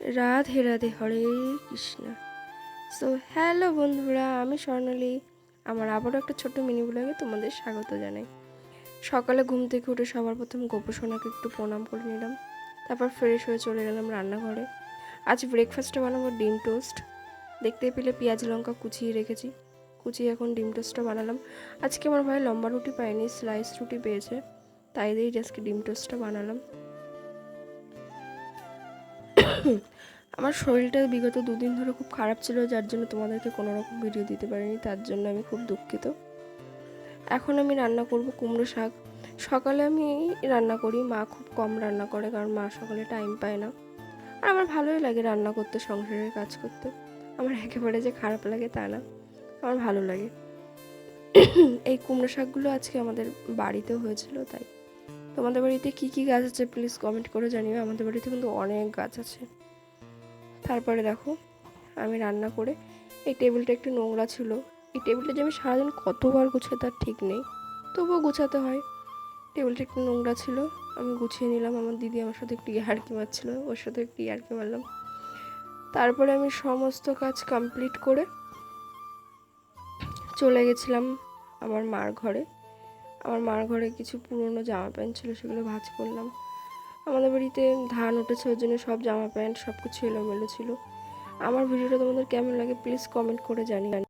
রাধে রাধে, হরে Krishna. So hello বন্ধুরা, আমি স্বর্ণালী। আমার আবারও একটা ছোট্ট মিনি ব্লগে তোমাদের স্বাগত জানাই। সকালে ঘুম থেকে উঠে সবার প্রথম গোপসোনাকে একটু প্রণাম করে নিলাম, তারপর ফ্রেশ হয়ে চলে গেলাম রান্নাঘরে। আজ ব্রেকফাস্টে বানাবো ডিম টোস্ট। দেখতে পেলে পেঁয়াজ লঙ্কা কুচিয়ে রেখেছি, কুচিয়ে এখন ডিম টোস্টটা বানালাম। আজকে আমার ভাই লম্বা রুটি পায়নি, স্লাইস রুটি পেয়েছে, তাই দিয়েই আজকে ডিম টোস্টটা বানালাম। আমার শরীরটা বিগত 2 দিন ধরে খুব খারাপ ছিল, যার জন্য তোমাদেরকে কোনো রকম ভিডিও দিতে পারিনি, তার জন্য আমি খুব দুঃখিত। এখন আমি রান্না করব কুমড়ো শাক। সকালে আমি রান্না করি, মা খুব কম রান্না করে, কারণ মা সকালে টাইম পায় না। আর আমার ভালোই লাগে রান্না করতে, সংসারের কাজ করতে। আমার একেবারে যে খারাপ লাগে তা না, আমার ভালো লাগে। এই কুমড়ো শাকগুলো আজকে আমাদের বাড়িতেও হয়েছিল, তাই। তোমাদের বাড়িতে কী কী গাছ আছে প্লিজ কমেন্ট করে জানিও। আমাদের বাড়িতে কিন্তু অনেক গাছ আছে। তারপরে দেখো, আমি রান্না করে এই টেবিলটা একটু নোংরা ছিল। এই টেবিলটা যে আমি সারাদিন কতবার গুছাই তার ঠিক নেই, তবুও গুছাতে হয়। টেবিলটা একটু নোংরা ছিল, আমি গুছিয়ে নিলাম। আমার দিদি আমার সাথে একটু ইয়ার্কি মারছিল, ওর সাথে একটু ইয়ার্কি মারলাম। তারপরে আমি সমস্ত কাজ কমপ্লিট করে চলে গেছিলাম আমার মার ঘরে। আমার মার ঘরে কিছু পুরনো জামা প্যান্ট ছিল, সেগুলো ভাঁজ করলাম। আমাদের বাড়িতে ধান উঠেছে, ওর জন্য সব জামা প্যান্ট সব কিছু এলোমেলো ছিল। আমার ভিডিওটা তোমাদের কেমন লাগে প্লিজ কমেন্ট করে জানিও।